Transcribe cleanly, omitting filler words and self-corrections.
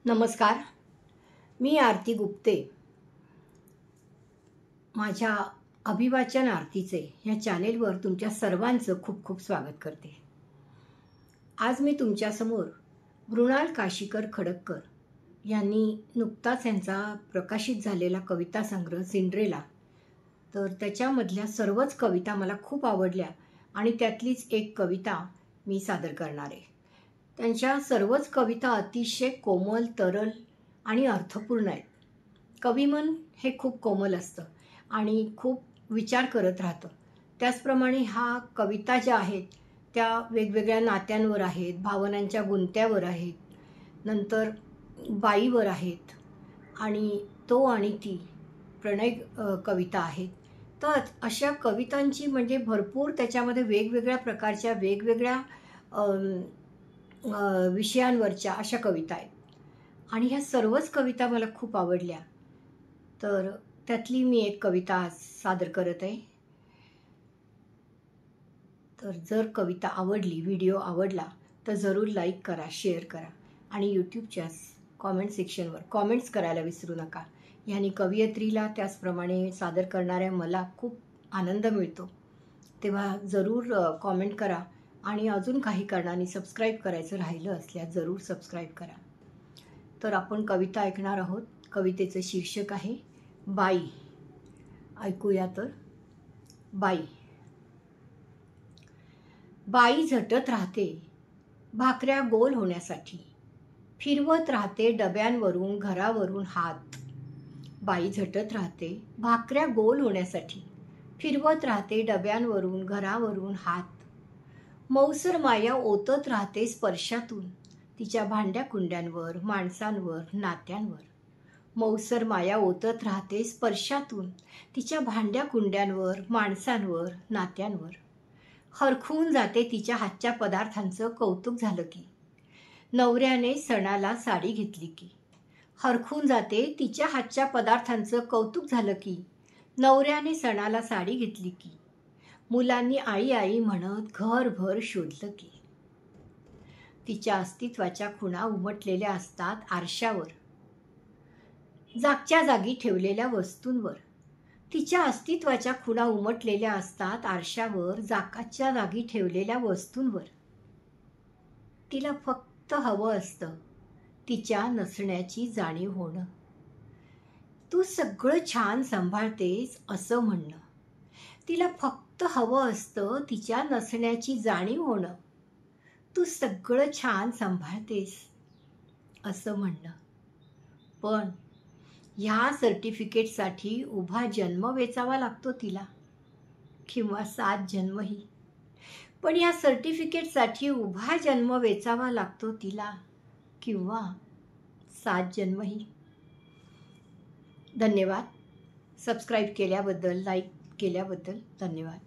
नमस्कार. मी आरती गुप्ते. माझ्या अभिवाचन आरतीचे या चॅनेलवर तुमच्या सर्वांचं खूप खूप स्वागत करते. आज मी तुमच्यासमोर मृणाल काशीकर खडक्कर यांनी नुकताच यांचा प्रकाशित झालेला कविता संग्रह सिंड्रेला, तर त्याच्यामधल्या सर्वच कविता मला खूप आवडल्या आणि त्यातलीच एक कविता मी सादर करणार आहे. त्यांच्या सर्वच कविता अतिशय कोमल, तरल आणि अर्थपूर्ण आहेत. कविमन हे खूप कोमल असतं आणि खूप विचार करत राहतं. त्याचप्रमाणे ह्या कविता ज्या आहेत त्या वेगवेगळ्या नात्यांवर आहेत, भावनांच्या गुंत्यावर आहेत, नंतर बाईवर आहेत आणि तो आणि ती प्रणय कविता आहेत. तर अशा कवितांची म्हणजे भरपूर त्याच्यामध्ये वेगवेगळ्या प्रकारच्या वेगवेगळ्या विषयांवरच्या अशा कविता आहेत आणि ह्या सर्वच कविता मला खूप आवडल्या. तर त्यातली मी एक कविता आज सादर करत आहे. तर जर कविता आवडली, व्हिडिओ आवडला तर जरूर लाईक करा, शेअर करा आणि यूट्यूबच्या कॉमेंट सेक्शनवर कॉमेंट्स करायला विसरू नका. ह्यानी कवयित्रीला त्याचप्रमाणे सादर करणाऱ्या मला खूप आनंद मिळतो. तेव्हा जरूर कॉमेंट करा आणि अजून काही कारणाने सबस्क्राईब करायचं राहिलं असल्यास जरूर सबस्क्राईब करा. तर आपण कविता ऐकणार आहोत. कवितेचं शीर्षक आहे बाई. ऐकूया तर. बाई. बाई झटत राहते भाकऱ्या गोल होण्यासाठी, फिरवत राहते डब्यांवरून घरावरून हात. बाई झटत राहते भाकऱ्या गोल होण्यासाठी, फिरवत राहते डब्यांवरून घरावरून हात. मौसर माया ओतत राहते स्पर्शातून तिच्या भांड्या कुंड्यांवर, माणसांवर, नात्यांवर. मौसर माया ओतत राहते स्पर्शातून तिच्या भांड्या कुंड्यांवर, माणसांवर, नात्यांवर. हरखून जाते तिच्या हातच्या पदार्थांचं कौतुक झालं की, नवऱ्याने सणाला साडी घेतली की. हरखून जाते तिच्या हातच्या पदार्थांचं कौतुक झालं की, नवऱ्याने सणाला साडी घेतली की. मुलांनी आई आई म्हणत घरभर शोधलं की. तिच्या अस्तित्वाच्या खुणा उमटलेल्या असतात आरशावर, जागच्या जागी ठेवलेल्या वस्तूंवर. तिच्या अस्तित्वाच्या खुणा उमटलेल्या असतात आरशावर, जागच्या जागी ठेवलेल्या वस्तूंवर. तिला फक्त हवं असतं तिच्या नसण्याची जाणीव होणं. तू सगळं छान सांभाळतेस असं म्हणणं. तिला फक्त हवं असतं तिच्या नसण्याची जाणीव होणं. तू सगळं छान सांभाळतेस असं म्हणणं. पण ह्या सर्टिफिकेटसाठी उभा जन्म वेचावा लागतो तिला, किंवा 7 जन्मही. पण या सर्टिफिकेटसाठी उभा जन्म वेचावा लागतो तिला, किंवा 7 जन्मही. धन्यवाद. सबस्क्राईब केल्याबद्दल, लाईक केल्याबद्दल धन्यवाद.